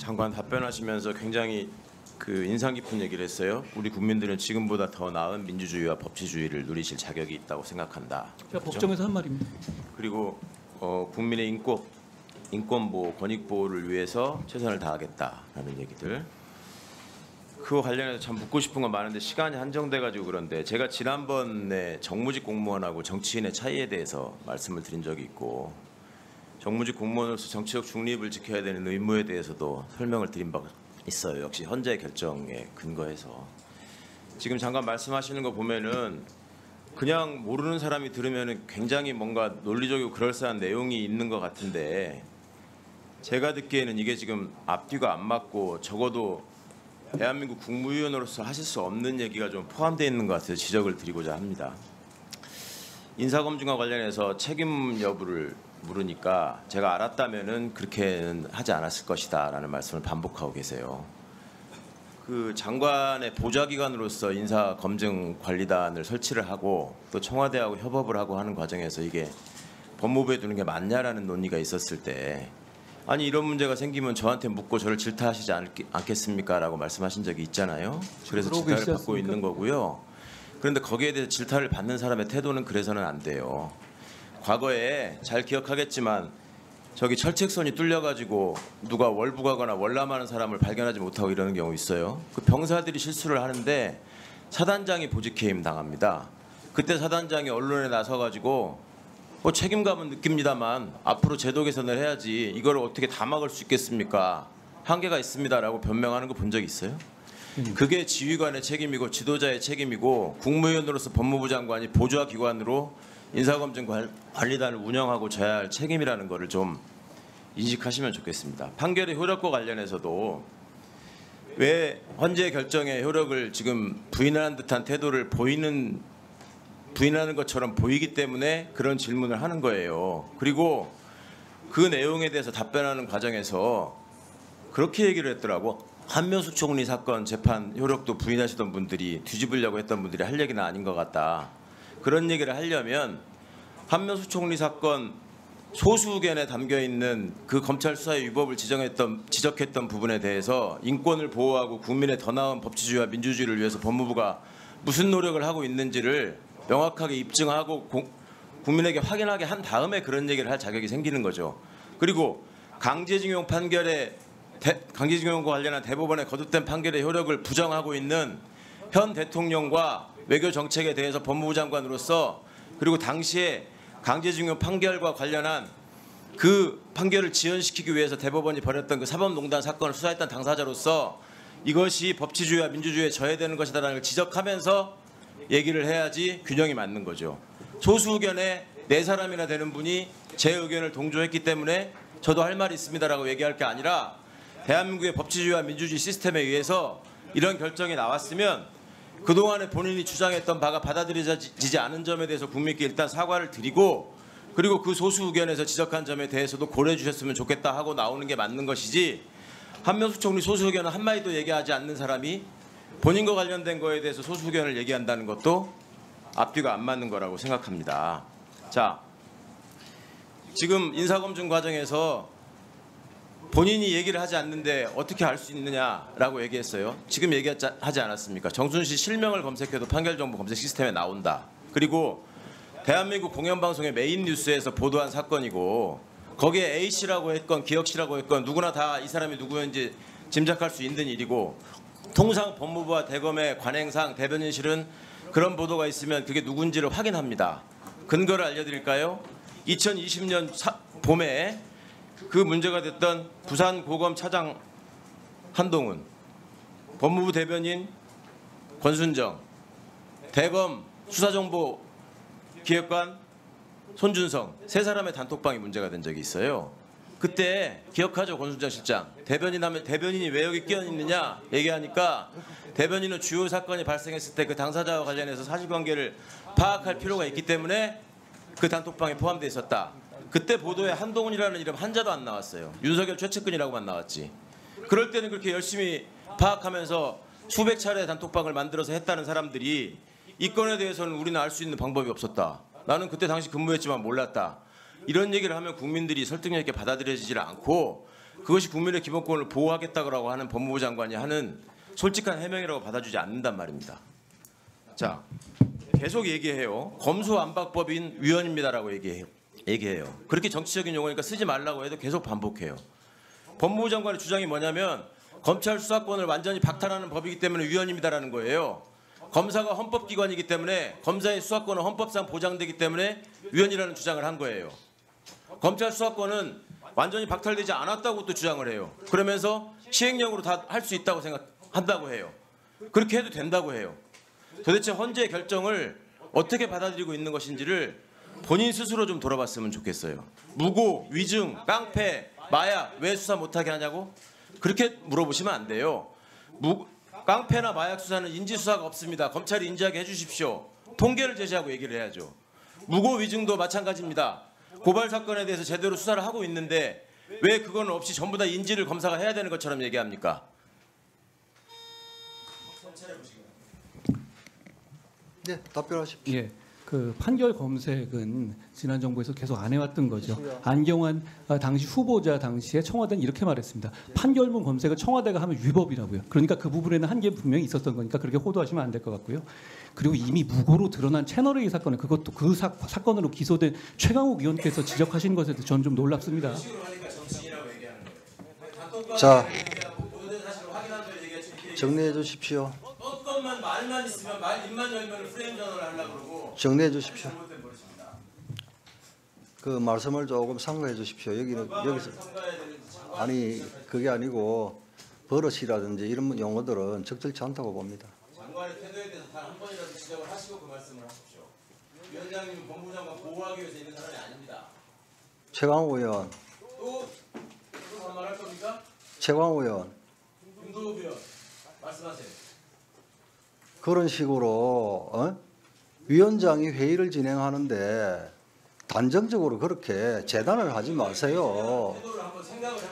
장관 답변하시면서 굉장히 인상 깊은 얘기를 했어요. 우리 국민들은 지금보다 더 나은 민주주의와 법치주의를 누리실 자격이 있다고 생각한다. 제가 법정에서 한 말입니다. 그리고 국민의 인권 보호, 권익 보호를 위해서 최선을 다하겠다라는 얘기들. 그거 관련해서 참 묻고 싶은 건 많은데 시간이 한정돼 가지고 그런데 제가 지난번에 정무직 공무원하고 정치인의 차이에 대해서 말씀을 드린 적이 있고 정무직 공무원으로서 정치적 중립을 지켜야 되는 의무에 대해서도 설명을 드린 바가 있어요. 역시 헌재 결정에 근거해서. 지금 잠깐 말씀하시는 거 보면은 그냥 모르는 사람이 들으면은 굉장히 뭔가 논리적이고 그럴싸한 내용이 있는 것 같은데 제가 듣기에는 이게 지금 앞뒤가 안 맞고 적어도 대한민국 국무위원으로서 하실 수 없는 얘기가 좀 포함되어 있는 것 같아서 지적을 드리고자 합니다. 인사검증과 관련해서 책임 여부를 물으니까 제가 알았다면은 그렇게는 하지 않았을 것이다라는 말씀을 반복하고 계세요. 그 장관의 보좌기관으로서 인사검증관리단을 설치를 하고 또 청와대하고 협업을 하고 하는 과정에서 이게 법무부에 두는 게 맞냐라는 논의가 있었을 때 아니 이런 문제가 생기면 저한테 묻고 저를 질타하시지 않겠습니까? 라고 말씀하신 적이 있잖아요. 그래서 질타를 받고 있는 거고요. 그런데 거기에 대해서 질타를 받는 사람의 태도는 그래서는 안 돼요. 과거에 잘 기억하겠지만 저기 철책선이 뚫려가지고 누가 월북하거나 월남하는 사람을 발견하지 못하고 이러는 경우 있어요. 그 병사들이 실수를 하는데 사단장이 보직해임 당합니다. 그때 사단장이 언론에 나서가지고 뭐 책임감은 느낍니다만 앞으로 제도 개선을 해야지 이걸 어떻게 다 막을 수 있겠습니까? 한계가 있습니다라고 변명하는 거 본 적 있어요? 그게 지휘관의 책임이고 지도자의 책임이고 국무위원으로서 법무부 장관이 보좌기관으로 인사검증관리단을 운영하고 져야 할 책임이라는 거를 좀 인식하시면 좋겠습니다. 판결의 효력과 관련해서도 왜 헌재 결정의 효력을 지금 부인하는 듯한 태도를 부인하는 것처럼 보이기 때문에 그런 질문을 하는 거예요. 그리고 그 내용에 대해서 답변하는 과정에서 그렇게 얘기를 했더라고. 한명숙 총리 사건 재판 효력도 부인하시던 분들이 뒤집으려고 했던 분들이 할 얘기는 아닌 것 같다. 그런 얘기를 하려면 한명숙 총리 사건 소수 의견에 담겨 있는 그 검찰 수사의 위법을 지적했던 부분에 대해서 인권을 보호하고 국민의 더 나은 법치주의와 민주주의를 위해서 법무부가 무슨 노력을 하고 있는지를 명확하게 입증하고 국민에게 확인하게 한 다음에 그런 얘기를 할 자격이 생기는 거죠. 그리고 강제징용과 관련한 대법원의 거듭된 판결의 효력을 부정하고 있는 현 대통령과 외교 정책에 대해서 법무부 장관으로서 그리고 당시에 강제징용 판결과 관련한 그 판결을 지연시키기 위해서 대법원이 벌였던 그 사법농단 사건을 수사했던 당사자로서 이것이 법치주의와 민주주의에 저해되는 것이다라는 걸 지적하면서 얘기를 해야지 균형이 맞는 거죠. 소수 의견에 4사람이나 되는 분이 제 의견을 동조했기 때문에 저도 할 말이 있습니다라고 얘기할 게 아니라 대한민국의 법치주의와 민주주의 시스템에 의해서 이런 결정이 나왔으면 그동안에 본인이 주장했던 바가 받아들여지지 않은 점에 대해서 국민께 일단 사과를 드리고 그리고 그 소수 의견에서 지적한 점에 대해서도 고려해 주셨으면 좋겠다 하고 나오는 게 맞는 것이지 한명숙 총리 소수 의견은 한마디도 얘기하지 않는 사람이 본인과 관련된 거에 대해서 소수 의견을 얘기한다는 것도 앞뒤가 안 맞는 거라고 생각합니다. 자, 지금 인사검증 과정에서 본인이 얘기를 하지 않는데 어떻게 알 수 있느냐라고 얘기했어요. 지금 얘기하지 않았습니까? 정순신 실명을 검색해도 판결정보 검색 시스템에 나온다. 그리고 대한민국 공영방송의 메인 뉴스에서 보도한 사건이고 거기에 A씨라고 했건 기혁씨라고 했건 누구나 다 이 사람이 누구인지 짐작할 수 있는 일이고 통상 법무부와 대검의 관행상 대변인실은 그런 보도가 있으면 그게 누군지를 확인합니다. 근거를 알려드릴까요? 2020년 봄에 그 문제가 됐던 부산고검 차장 한동훈, 법무부 대변인 권순정, 대검 수사정보기획관 손준성 3사람의 단톡방이 문제가 된 적이 있어요. 그때 기억하죠, 권순정 실장? 대변인하면 대변인이 왜 여기 끼어 있느냐 얘기하니까 대변인은 주요 사건이 발생했을 때 그 당사자와 관련해서 사실관계를 파악할 필요가 있기 때문에 그 단톡방에 포함되어 있었다. 그때 보도에 한동훈이라는 이름 한자도 안 나왔어요. 윤석열 최측근이라고만 나왔지. 그럴 때는 그렇게 열심히 파악하면서 수백 차례 단톡방을 만들어서 했다는 사람들이 이 건에 대해서는 우리는 알 수 있는 방법이 없었다. 나는 그때 당시 근무했지만 몰랐다. 이런 얘기를 하면 국민들이 설득력 있게 받아들여지질 않고 그것이 국민의 기본권을 보호하겠다고 하는 법무부 장관이 하는 솔직한 해명이라고 받아주지 않는단 말입니다. 자, 계속 얘기해요. 검수완박법인 위헌입니다라고 얘기해요. 그렇게 정치적인 용어니까 쓰지 말라고 해도 계속 반복해요. 법무부 장관의 주장이 뭐냐면 검찰 수사권을 완전히 박탈하는 법이기 때문에 위헌입니다라는 거예요. 검사가 헌법기관이기 때문에 검사의 수사권은 헌법상 보장되기 때문에 위헌이라는 주장을 한 거예요. 검찰 수사권은 완전히 박탈되지 않았다고 또 주장을 해요. 그러면서 시행령으로 다 할 수 있다고 생각한다고 해요. 그렇게 해도 된다고 해요. 도대체 헌재 결정을 어떻게 받아들이고 있는 것인지를 본인 스스로 좀 돌아봤으면 좋겠어요. 무고, 위증, 깡패, 마약 왜 수사 못하게 하냐고? 그렇게 물어보시면 안 돼요. 깡패나 마약 수사는 인지수사가 없습니다. 검찰이 인지하게 해주십시오. 통계를 제시하고 얘기를 해야죠. 무고, 위증도 마찬가지입니다. 고발 사건에 대해서 제대로 수사를 하고 있는데 왜 그건 없이 전부 다 인지를 검사가 해야 되는 것처럼 얘기합니까? 네, 답변하십시오. 예, 그 판결 검색은 지난 정부에서 계속 안 해왔던 거죠. 안경환 당시 후보자 당시에 청와대는 이렇게 말했습니다. 판결문 검색을 청와대가 하면 위법이라고요. 그러니까 그 부분에는 한계 분명히 있었던 거니까 그렇게 호도하시면 안 될 것 같고요. 그리고 이미 무고로 드러난 채널A 사건을 그것도 그 사건으로 기소된 최강욱 의원께서 지적하신 것에 대해서 저는 좀 놀랍습니다. 자, 정리해 주십시오. 어떤만 말만 있으면 입만 열면 프레임 전환을 하려고 그러고 정리해 주십시오. 그 말씀을 조금 상고해 주십시오. 여기서 아니 그게 아니고 버릇이라든지 이런 용어들은 적절치 않다고 봅니다. 장관의 태도에 대해서 단 한 번이라도 지적을 하시고 그 말씀을 하십시오. 위원장님은 법무부 장관 보호하기 위해서 있는 사람이 아닙니다. 최강욱 의원, 또 반말할 겁니까? 최강욱 의원 김도읍 의원 말씀하세요. 그런 식으로 위원장이 회의를 진행하는데 단정적으로 그렇게 재단을 하지 마세요. 태도를 한번 생각을